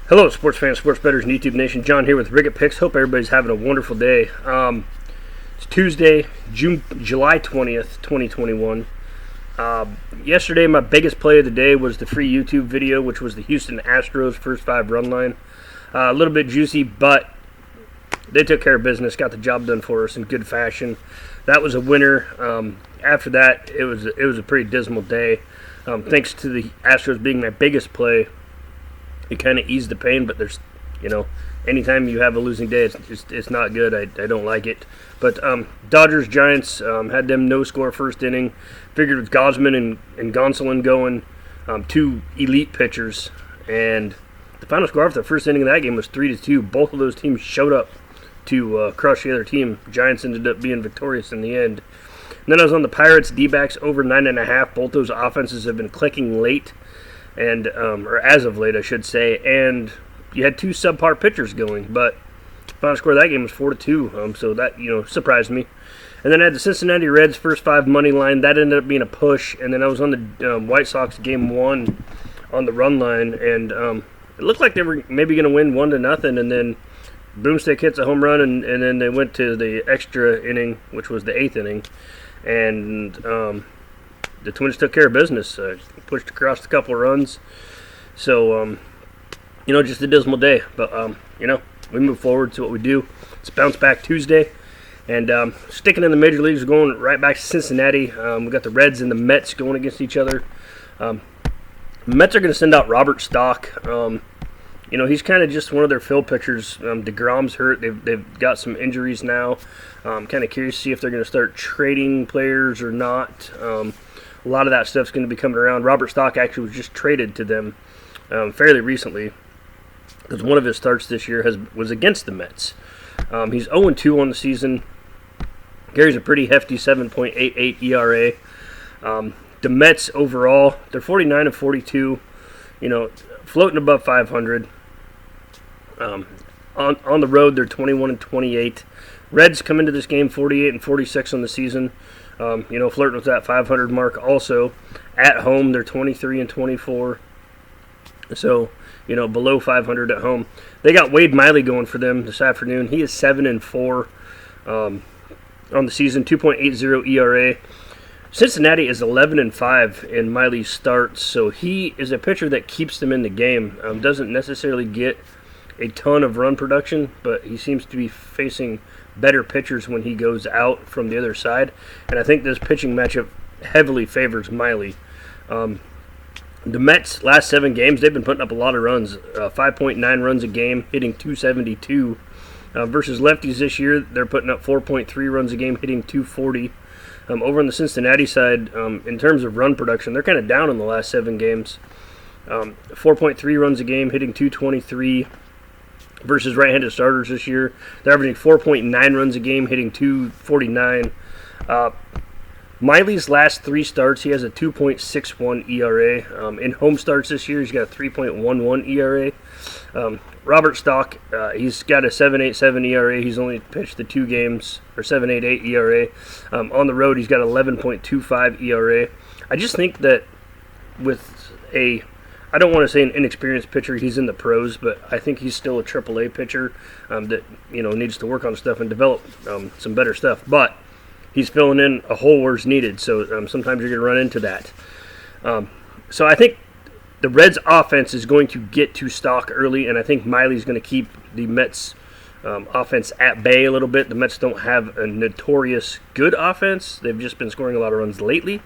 Hello, sports fans, sports bettors, and YouTube Nation. John here with Riggett Picks. Hope everybody's having a wonderful day. It's Tuesday, July 20th, 2021. Yesterday, my biggest play of the day was the free YouTube video, which was the Houston Astros first 5 run line. A little bit juicy, but they took care of business, got the job done for us in good fashion. That was a winner. After that, it was a pretty dismal day. Thanks to the Astros being my biggest play, it kind of eased the pain, but there's, anytime you have a losing day, it's not good. I don't like it. But Dodgers, Giants, had them no score first inning. Figured with Gosman and Gonsolin going, 2 elite pitchers, and the final score after the first inning of that game was 3-2. Both of those teams showed up to crush the other team. Giants ended up being victorious in the end. And then I was on the Pirates, D-backs over 9.5. Both those offenses have been clicking late. And or as of late, I should say, and you had 2 subpar pitchers going, but the final score of that game was 4-2, so that, surprised me. And then I had the Cincinnati Reds first 5 money line. That ended up being a push, and then I was on the White Sox game 1 on the run line, and it looked like they were maybe going to win 1-0, and then Boomstick hits a home run, and then they went to the extra inning, which was the 8th inning, and the Twins took care of business, pushed across a couple of runs. So, just a dismal day. But, we move forward to what we do. It's Bounce Back Tuesday. And sticking in the major leagues, we're going right back to Cincinnati. We've got the Reds and the Mets going against each other. Mets are going to send out Robert Stock. He's kind of just one of their fill pitchers. DeGrom's hurt. They've got some injuries now. I'm kind of curious to see if they're going to start trading players or not. A lot of that stuff's going to be coming around. Robert Stock actually was just traded to them fairly recently because one of his starts this year was against the Mets. He's 0-2 on the season. Carries a pretty hefty 7.88 ERA. The Mets overall, they're 49-42. Floating above 500. On the road, they're 21-28. Reds come into this game 48-46 on the season. Flirting with that 500 mark also. At home, they're 23-24. So, below 500 at home. They got Wade Miley going for them this afternoon. He is 7-4 on the season, 2.80 ERA. Cincinnati is 11-5 in Miley's starts, so he is a pitcher that keeps them in the game. Doesn't necessarily get a ton of run production, but he seems to be facing better pitchers when he goes out from the other side. And I think this pitching matchup heavily favors Miley. The Mets, last 7 games, they've been putting up a lot of runs. 5.9 runs a game, hitting 272. Versus lefties this year, they're putting up 4.3 runs a game, hitting 240. Over on the Cincinnati side, in terms of run production, they're kind of down in the last 7 games. 4.3 runs a game, hitting 223. Versus right-handed starters this year, they're averaging 4.9 runs a game, hitting 249. Miley's last 3 starts, he has a 2.61 ERA. In home starts this year, he's got a 3.11 ERA. Robert Stock, he's got a 7.87 ERA. He's only pitched the 2 games, or 7.88 ERA. On the road, he's got 11.25 ERA. I just think that with I don't want to say an inexperienced pitcher, he's in the pros, but I think he's still a AAA pitcher that needs to work on stuff and develop some better stuff. But he's filling in a hole where it's needed, so sometimes you're going to run into that. So I think the Reds' offense is going to get to Stock early, and I think Miley's going to keep the Mets' offense at bay a little bit. The Mets don't have a notorious good offense. They've just been scoring a lot of runs lately.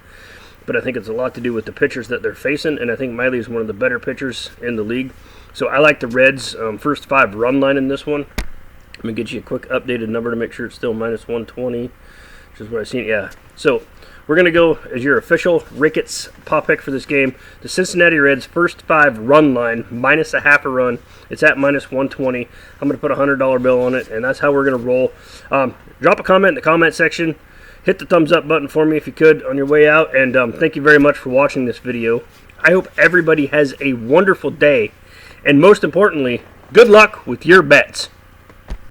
But I think it's a lot to do with the pitchers that they're facing, and I think Miley is one of the better pitchers in the league. So I like the Reds' first 5 run line in this one. Let me get you a quick updated number to make sure it's still minus 120, which is what I've seen. Yeah. So we're going to go as your official Ricketts pop pick for this game. The Cincinnati Reds' first 5 run line, minus a half a run. It's at minus 120. I'm going to put a $100 bill on it, and that's how we're going to roll. Drop a comment in the comment section. Hit the thumbs up button for me if you could on your way out, and thank you very much for watching this video. I hope everybody has a wonderful day, and most importantly, good luck with your bets.